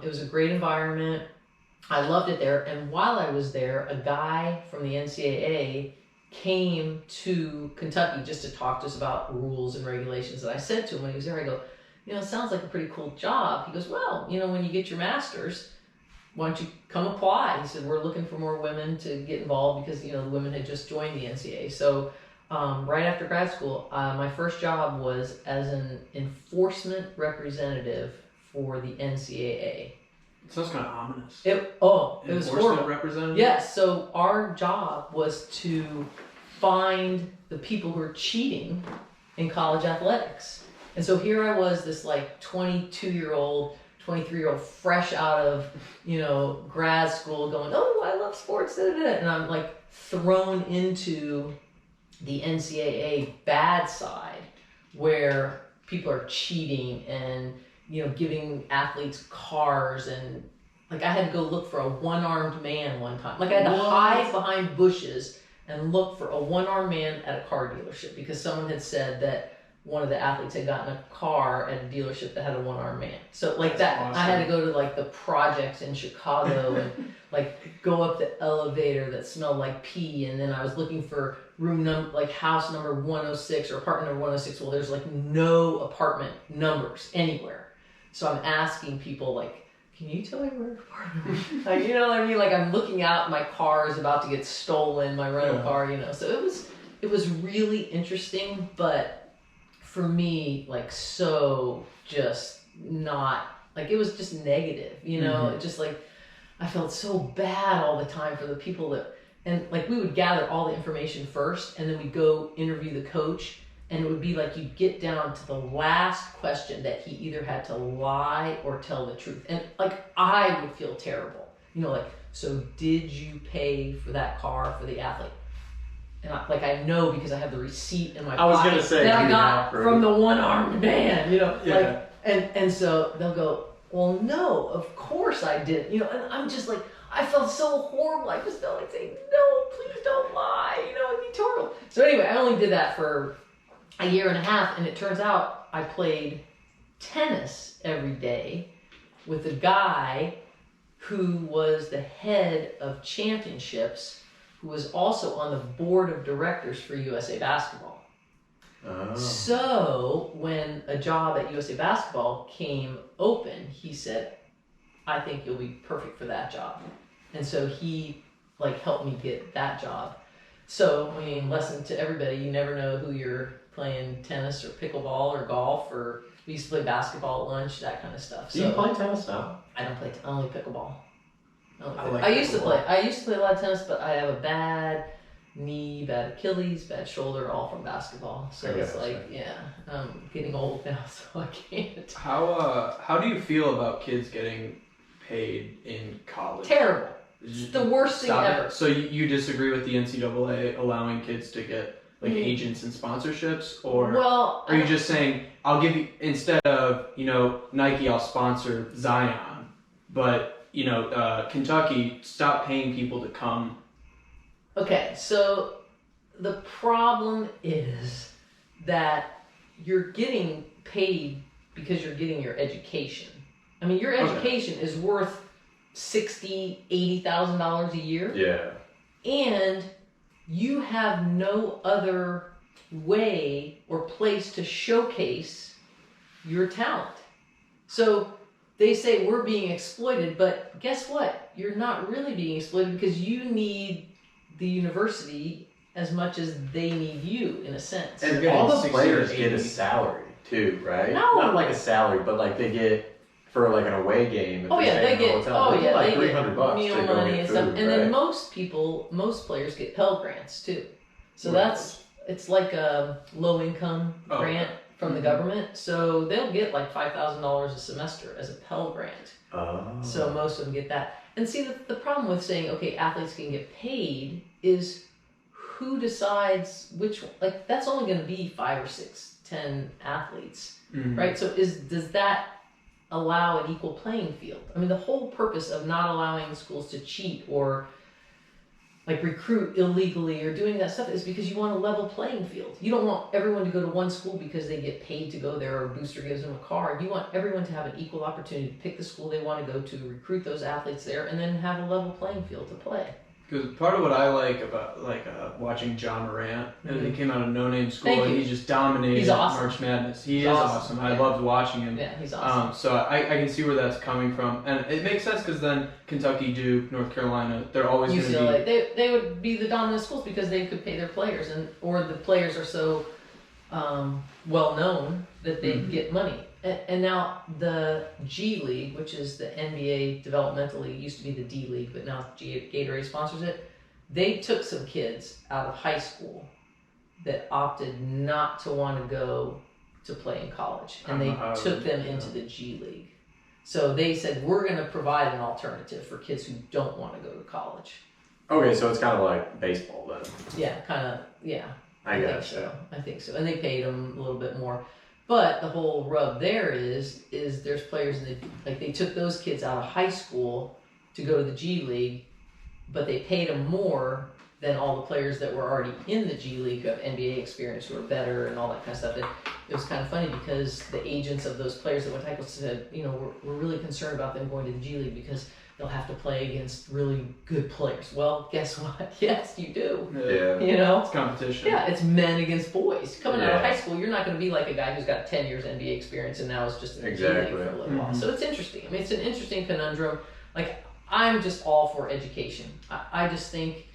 It was a great environment. I loved it there. And while I was there, a guy from the NCAA came to Kentucky just to talk to us about rules and regulations. And I said to him when he was there, I go, it sounds like a pretty cool job. He goes, well, when you get your master's, why don't you come apply? He said, we're looking for more women to get involved because, the women had just joined the NCAA. So right after grad school, my first job was as an enforcement representative for the NCAA. Sounds kind of ominous. It was horrible. Representative? Yes. So our job was to find the people who are cheating in college athletics. And so here I was, this 22-year-old, 23-year-old, fresh out of, grad school going, oh, I love sports, and I'm thrown into the NCAA bad side where people are cheating and, giving athletes cars, and I had to go look for a one-armed man one time. I had to hide behind bushes and look for a one-armed man at a car dealership because someone had said that one of the athletes had gotten a car at a dealership that had a one-armed man. So That's awesome. I had to go to the projects in Chicago and go up the elevator that smelled like pee, and then I was looking for house number 106 or apartment number 106. Well, there's no apartment numbers anywhere. So I'm asking people can you tell me where apartment? You know what I mean? I'm looking out, my car is about to get stolen, my rental car, So it was really interesting, but for me, so just not, it was just negative, Mm-hmm. It just I felt so bad all the time for the people that, and we would gather all the information first, and then we'd go interview the coach, and it would be you'd get down to the last question that he either had to lie or tell the truth. And I would feel terrible, so did you pay for that car for the athlete? And I know because I have the receipt in my pocket. I was gonna say that I got from the one-armed man, Yeah. and so they'll go, well, no, of course I did, and I'm just I felt so horrible. I just felt saying, no, please don't lie, it'd be terrible. So anyway, I only did that for a year and a half, and it turns out I played tennis every day with a guy who was the head of championships, who was also on the board of directors for USA Basketball. Oh. So when a job at USA Basketball came open, he said, I think you'll be perfect for that job. And so he helped me get that job. So, lesson to everybody, you never know who you're playing tennis or pickleball or golf, or we used to play basketball at lunch, that kind of stuff. Do you play tennis now? I don't play only pickleball. I used to play a lot of tennis, but I have a bad knee, bad Achilles, bad shoulder, all from basketball. So it's I'm getting old now, so I can't. How do you feel about kids getting paid in college? Terrible. It's the worst thing ever. So you disagree with the NCAA allowing kids to get agents and sponsorships, or are you just saying, I'll give you, instead of Nike, I'll sponsor Zion, but Kentucky, stop paying people to come? Okay, so the problem is that you're getting paid because you're getting your education. Your education is worth $60,000-$80,000 a year. Yeah. And you have no other way or place to showcase your talent. So they say we're being exploited, but guess what? You're not really being exploited because you need the university as much as they need you, in a sense. And all the players get a salary too, right? No. Not a salary, but they get for an away game. Oh yeah, they get. They get $300 meal money and stuff. And then most players get Pell Grants too. So it's like a low income grant from the government. So they'll get $5,000 a semester as a Pell Grant. Oh. So most of them get that. And see, the problem with saying, okay, athletes can get paid is who decides which, that's only going to be 5 or 6, 10 athletes, right? So does that allow an equal playing field? The whole purpose of not allowing schools to cheat or like recruit illegally or doing that stuff is because you want a level playing field. You don't want everyone to go to one school because they get paid to go there or a booster gives them a card. You want everyone to have an equal opportunity to pick the school they want to go to, recruit those athletes there, and then have a level playing field to play. Because part of what I like about watching John Morant, and he came out of no-name school and he just dominated March Madness. He's awesome. Yeah. I loved watching him. Yeah, he's awesome. So I can see where that's coming from, and it makes sense because then Kentucky, Duke, North Carolina, they're always going to be. They would be the dominant schools because they could pay their players, or the players are so well known that they get money. And now the G League, which is the NBA developmental league, used to be the D League, but now Gatorade sponsors it. They took some kids out of high school that opted not to want to go to play in college, and they took them into the G League. So they said, we're going to provide an alternative for kids who don't want to go to college. Okay, so it's kind of like baseball then. Yeah, kind of, yeah. I think so. And they paid them a little bit more. But the whole rub there is there's players they took those kids out of high school to go to the G League, but they paid them more than all the players that were already in the G League of NBA experience who are better and all that kind of stuff. It was kind of funny because the agents of those players that went to high school said, we're really concerned about them going to the G League because they'll have to play against really good players. Well, guess what? Yes, you do. Yeah. It's competition. Yeah, it's men against boys. Coming out of high school, you're not going to be like a guy who's got 10 years NBA experience and now is just in the G League for a little while. So it's interesting. I mean, it's an interesting conundrum. Like, I'm just all for education. I just think,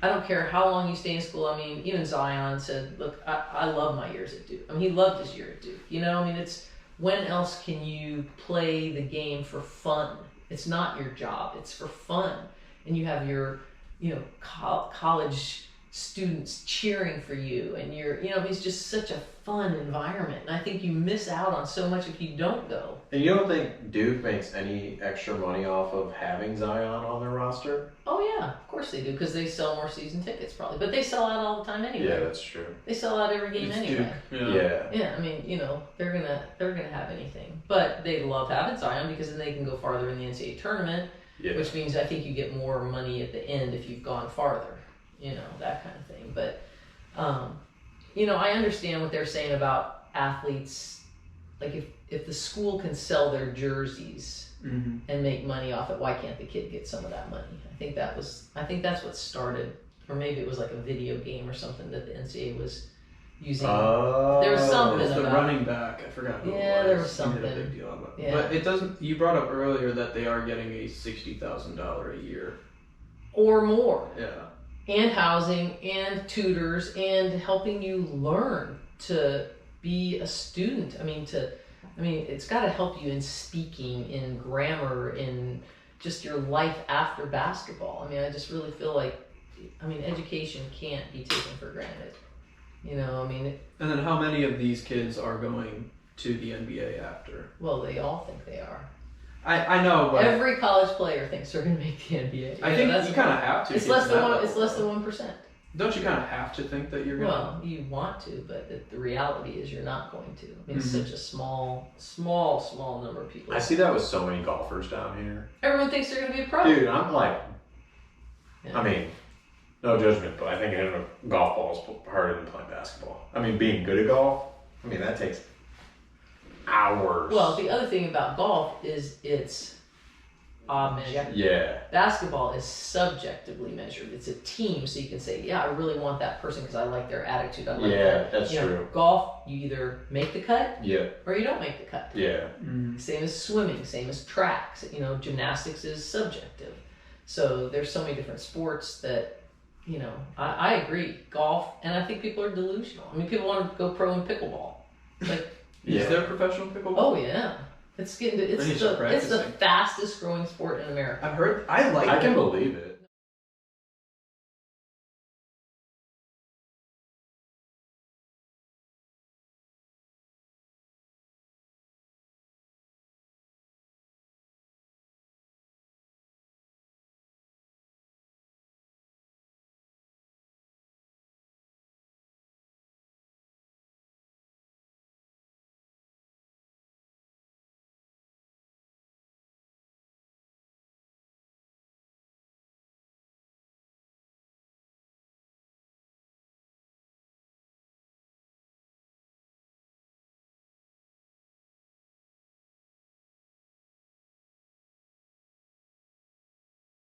I don't care how long you stay in school. I mean, even Zion said, look, I love my years at Duke. I mean, he loved his year at Duke. It's, when else can you play the game for fun? It's not your job. It's for fun. And you have your, college students cheering for you. And it's just such a fun environment. And I think you miss out on so much if you don't go. And you don't think Duke makes any extra money off of having Zion on their roster? Oh, yeah. Of course they do, because they sell more season tickets probably. But they sell out all the time anyway. Yeah, that's true. They sell out every game anyway. Yeah, I mean, they're gonna have anything. But they love having Zion because then they can go farther in the NCAA tournament, which means I think you get more money at the end if you've gone farther, that kind of thing. But, I understand what they're saying about athletes. Like if the school can sell their jerseys and make money off it, why can't the kid get some of that money? I think that's what started, or maybe it was like a video game or something that the NCAA was using. There was something it's the about running back. I forgot who it was. Yeah, there was something. Made a big deal about it. But it doesn't. You brought up earlier that they are getting a $60,000 a year or more. Yeah. And housing and tutors and helping you learn to be a student. I mean, it's got to help you in speaking, in grammar, in just your life after basketball. I mean, I just really feel like, education can't be taken for granted. And then how many of these kids are going to the NBA after? Well, they all think they are. I know, but every college player thinks they're going to make the NBA. I think you kind of have to. It's less than 1%. Don't you kind of have to think that you're going to? Well, you want to, but the reality is you're not going to. I mean, it's such a small number of people. I see that with so many golfers down here. Everyone thinks they're going to be a pro. Dude, I'm like, I mean, no judgment, but I think hitting a golf ball is harder than playing basketball. I mean, being good at golf, that takes hours. Well, the other thing about golf is it's measured. Yeah. Basketball is subjectively measured. It's a team, so you can say, yeah, I really want that person because I like their attitude. I like that's true. Golf, you either make the cut or you don't make the cut. Yeah. Same as swimming, same as tracks. Gymnastics is subjective. So there's so many different sports that, I agree. Golf, and I think people are delusional. I mean, people want to go pro in pickleball. Like, is there professional pickleball? Oh yeah. It's the fastest growing sport in America. I've heard. I can believe it.